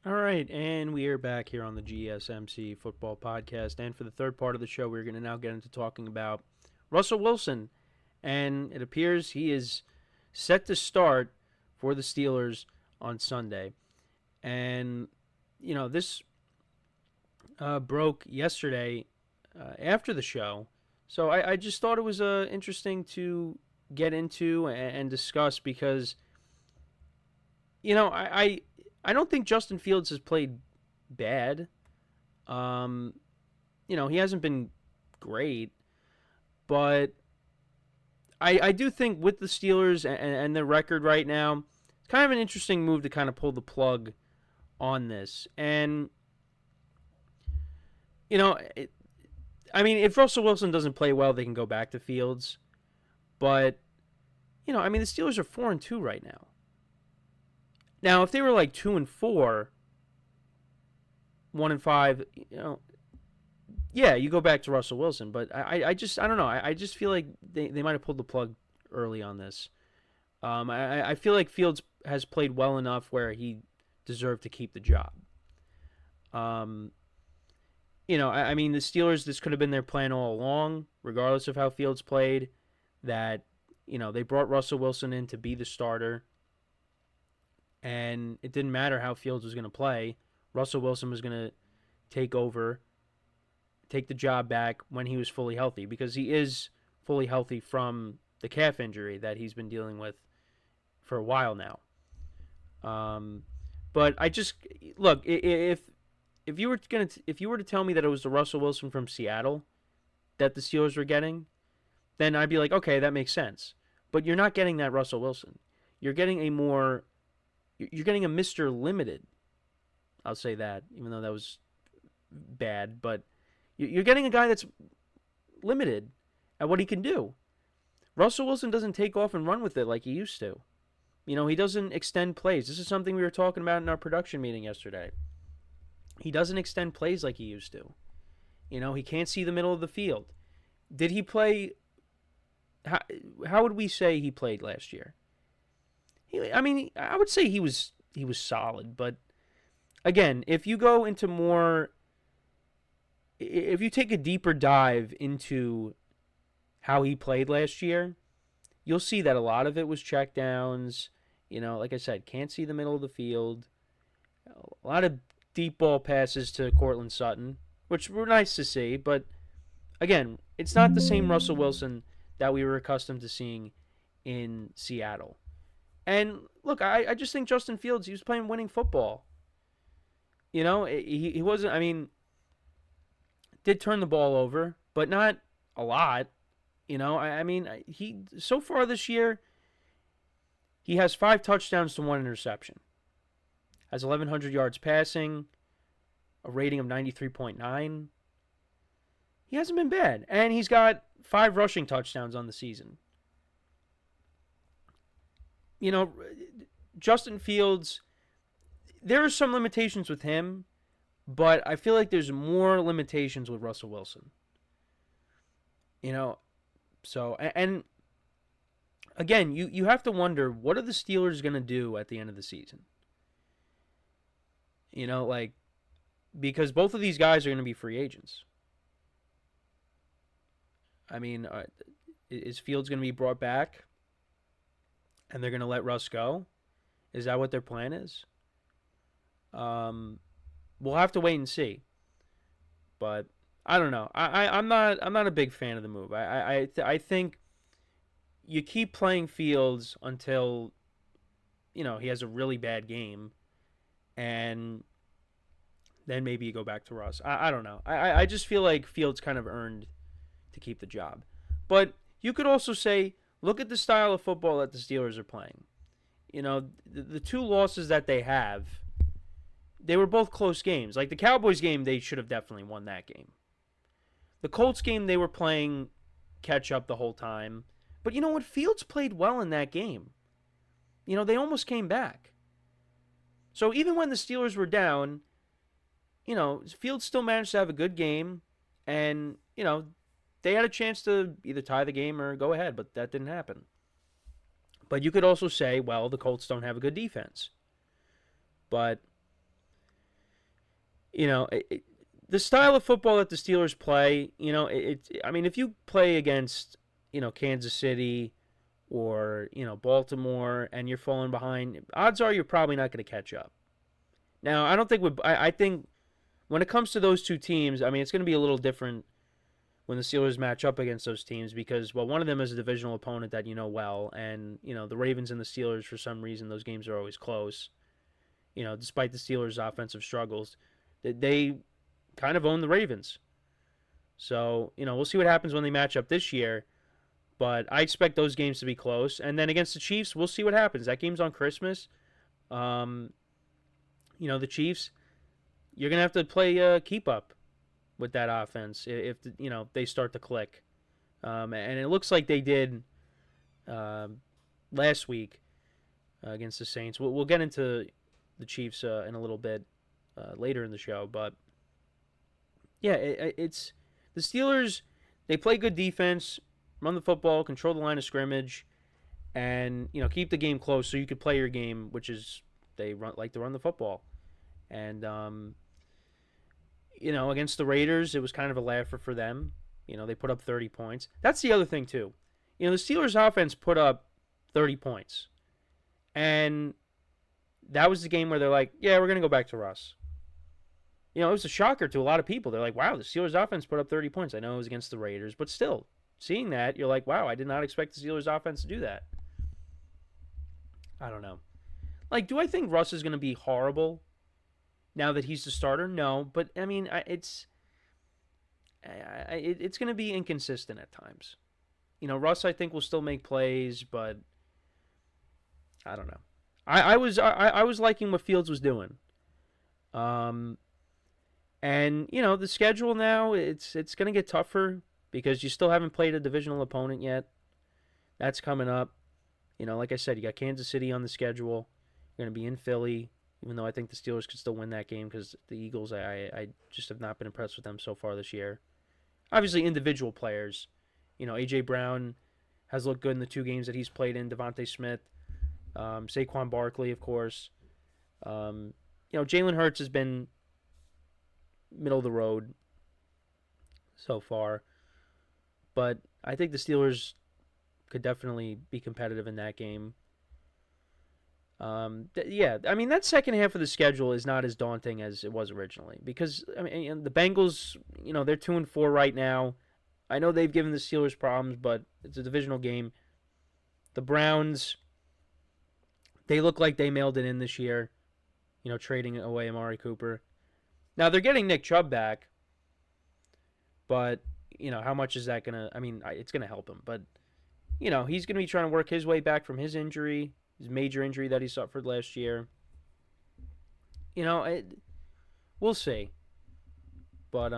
All right, and we are back here on the GSMC Football Podcast. And for the third part of the show, we're going to now get into talking about Russell Wilson. And it appears he is set to start for the Steelers on Sunday. And, this broke yesterday after the show. So I just thought it was interesting to get into and discuss because, I don't think Justin Fields has played bad. Um, he hasn't been great, but I do think with the Steelers and their record right now, it's kind of an interesting move to kind of pull the plug on this. And, you know, it, if Russell Wilson doesn't play well, they can go back to Fields. But, the Steelers are 4-2 right now. Now, if they were like 2-4, 1-5, yeah, you go back to Russell Wilson. But I don't know. I just feel like they might have pulled the plug early on this. I feel like Fields has played well enough where he deserved to keep the job. The Steelers, this could have been their plan all along, regardless of how Fields played, that, they brought Russell Wilson in to be the starter. And it didn't matter how Fields was going to play. Russell Wilson was going to take the job back when he was fully healthy, because he is fully healthy from the calf injury that he's been dealing with for a while now. But I just look, if you were to tell me that it was the Russell Wilson from Seattle that the Steelers were getting, then I'd be like, okay, that makes sense. But you're not getting that Russell Wilson. You're getting a Mr. Limited. I'll say that, even though that was bad. But you're getting a guy that's limited at what he can do. Russell Wilson doesn't take off and run with it like he used to. He doesn't extend plays. This is something we were talking about in our production meeting yesterday. He doesn't extend plays like he used to. He can't see the middle of the field. Did he play? How would we say he played last year? I would say he was solid, but again, if you take a deeper dive into how he played last year, you'll see that a lot of it was checkdowns. Like I said, can't see the middle of the field. A lot of deep ball passes to Courtland Sutton, which were nice to see, but again, it's not the same Russell Wilson that we were accustomed to seeing in Seattle. And look, I just think Justin Fields, he was playing winning football. He wasn't, did turn the ball over, but not a lot. He so far this year, he has 5 touchdowns to 1 interception. Has 1,100 yards passing, a rating of 93.9. He hasn't been bad. And he's got 5 rushing touchdowns on the season. Justin Fields, there are some limitations with him, but I feel like there's more limitations with Russell Wilson. So, and again, you have to wonder, what are the Steelers going to do at the end of the season? Because both of these guys are going to be free agents. Is Fields going to be brought back and they're going to let Russ go? Is that what their plan is? We'll have to wait and see. But I don't know. I'm not a big fan of the move. I think you keep playing Fields until he has a really bad game, and then maybe you go back to Russ. I don't know. I just feel like Fields kind of earned to keep the job. But you could also say, look at the style of football that the Steelers are playing. The 2 losses that they have, they were both close games. Like the Cowboys game, they should have definitely won that game. The Colts game, they were playing catch up the whole time. But you know what? Fields played well in that game. They almost came back. So even when the Steelers were down, Fields still managed to have a good game. And, they had a chance to either tie the game or go ahead, but that didn't happen. But you could also say, well, the Colts don't have a good defense. But The style of football that the Steelers play, I mean, if you play against, Kansas City or, Baltimore and you're falling behind, odds are you're probably not going to catch up. Now, I don't think I think when it comes to those two teams, I mean, it's going to be a little different when the Steelers match up against those teams because, well, one of them is a divisional opponent that you know well, and, the Ravens and the Steelers, for some reason, those games are always close. Despite the Steelers' offensive struggles, they kind of own the Ravens. So, we'll see what happens when they match up this year. But I expect those games to be close. And then against the Chiefs, we'll see what happens. That game's on Christmas. Um, the Chiefs, you're going to have to play keep up with that offense if they start to click. And it looks like they did last week against the Saints. We'll get into the Chiefs in a little bit later in the show. But, yeah, it's the Steelers. They play good defense, run the football, control the line of scrimmage, and keep the game close so you could play your game, which is like to run the football. And against the Raiders, it was kind of a laugher for them. They put up 30 points. That's the other thing too. The Steelers offense put up 30 points, and that was the game where they're like, yeah, we're gonna go back to Russ. It was a shocker to a lot of people. They're like, wow, the Steelers offense put up 30 points. I know it was against the Raiders, but still, seeing that, you're like, wow, I did not expect the Steelers offense to do that. I don't know. Like, do I think Russ is going to be horrible now that he's the starter? No, but I mean, it's going to be inconsistent at times. Russ, I think, will still make plays, but I don't know. I was liking what Fields was doing. And the schedule now, it's going to get tougher because you still haven't played a divisional opponent yet. That's coming up. Like I said, you got Kansas City on the schedule. You're going to be in Philly, even though I think the Steelers could still win that game because the Eagles, I just have not been impressed with them so far this year. Obviously, individual players. A.J. Brown has looked good in the two games that he's played in. Devontae Smith, Saquon Barkley, of course. Jalen Hurts has been middle of the road so far. But I think the Steelers could definitely be competitive in that game. Yeah, I mean, that second half of the schedule is not as daunting as it was originally because, I mean, the Bengals, they're 2-4 right now. I know they've given the Steelers problems, but it's a divisional game. The Browns, they look like they mailed it in this year, trading away Amari Cooper. Now, they're getting Nick Chubb back, but, how much is that going to, I mean, it's going to help him, but, he's going to be trying to work his way back from his injury, his major injury that he suffered last year. We'll see. But,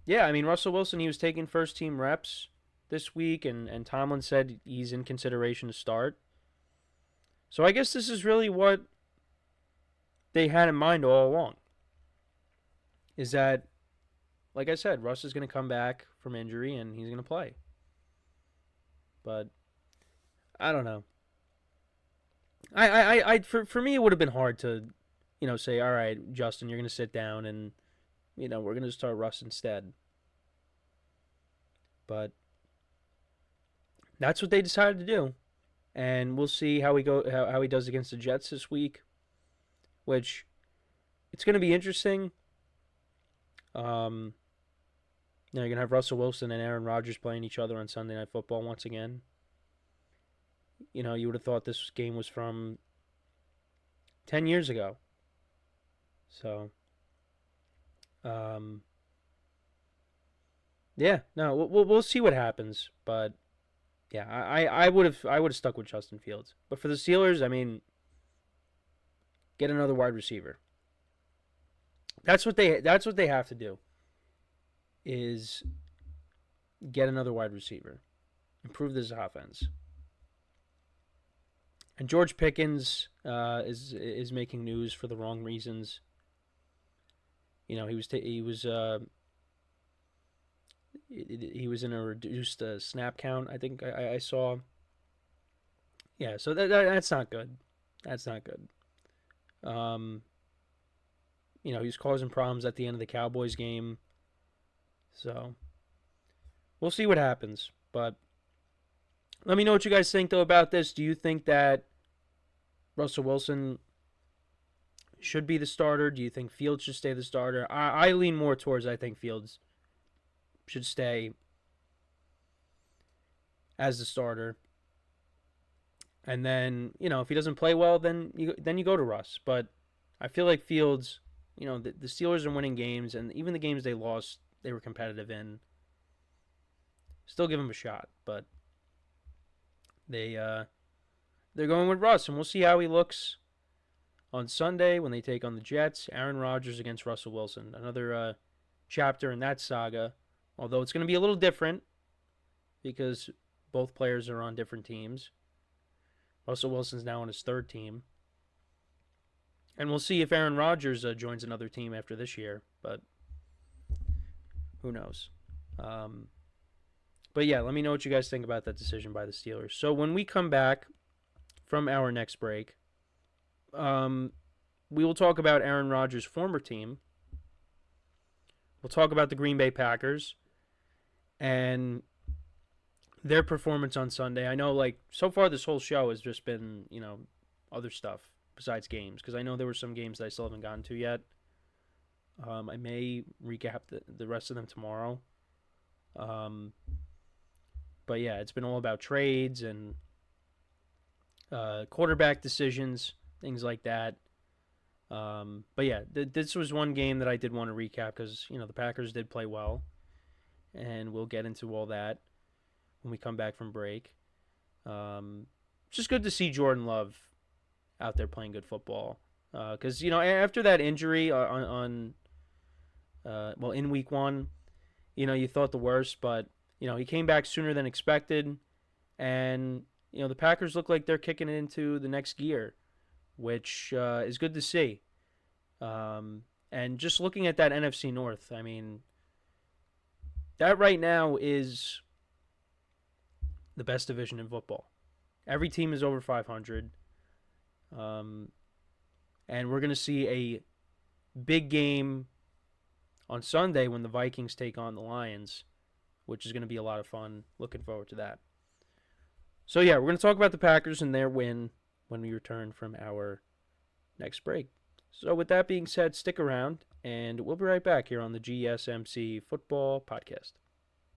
yeah, I mean, Russell Wilson, he was taking first-team reps this week, and Tomlin said he's in consideration to start. So I guess this is really what they had in mind all along. Is that, like I said, Russ is going to come back from injury, and he's going to play. But, I don't know. For me, it would have been hard to, say, all right, Justin, you're going to sit down and, we're going to start Russ instead. But that's what they decided to do, and we'll see how how he does against the Jets this week, which it's going to be interesting. You're going to have Russell Wilson and Aaron Rodgers playing each other on Sunday Night Football once again. You would have thought this game was from 10 years ago. So, yeah, no, we'll see what happens. But yeah, I would have stuck with Justin Fields. But for the Steelers, I mean, get another wide receiver. That's what they have to do. Is get another wide receiver, improve this offense. And George Pickens is making news for the wrong reasons. He was in a reduced snap count. I think I saw. Yeah, so that's not good. That's not good. He was causing problems at the end of the Cowboys game. So we'll see what happens. But let me know what you guys think, though, about this. Do you think that Russell Wilson should be the starter? Do you think Fields should stay the starter? I lean more towards I think Fields should stay as the starter. And then, if he doesn't play well, then you go to Russ. But I feel like Fields, the Steelers are winning games, and even the games they lost, they were competitive in. Still give him a shot, but they're going with Russ, and we'll see how he looks on Sunday when they take on the Jets. Aaron Rodgers against Russell Wilson, another chapter in that saga. Although it's going to be a little different because both players are on different teams. Russell Wilson's now on his third team. And we'll see if Aaron Rodgers joins another team after this year, but who knows. But yeah, let me know what you guys think about that decision by the Steelers. So when we come back from our next break, we will talk about Aaron Rodgers' former team. We'll talk about the Green Bay Packers and their performance on Sunday. I know, so far this whole show has just been, other stuff besides games, because I know there were some games that I still haven't gotten to yet. I may recap the rest of them tomorrow. But yeah, it's been all about trades and quarterback decisions, things like that. But yeah, this was one game that I did want to recap because, the Packers did play well. And we'll get into all that when we come back from break. Just good to see Jordan Love out there playing good football. Because, after that injury in week one, you thought the worst, but, he came back sooner than expected. And, the Packers look like they're kicking it into the next gear, which is good to see. And just looking at that NFC North, I mean, that right now is the best division in football. Every team is over 500. And we're going to see a big game on Sunday when the Vikings take on the Lions, which is going to be a lot of fun. Looking forward to that. So, yeah, we're going to talk about the Packers and their win when we return from our next break. So, with that being said, stick around, and we'll be right back here on the GSMC Football Podcast.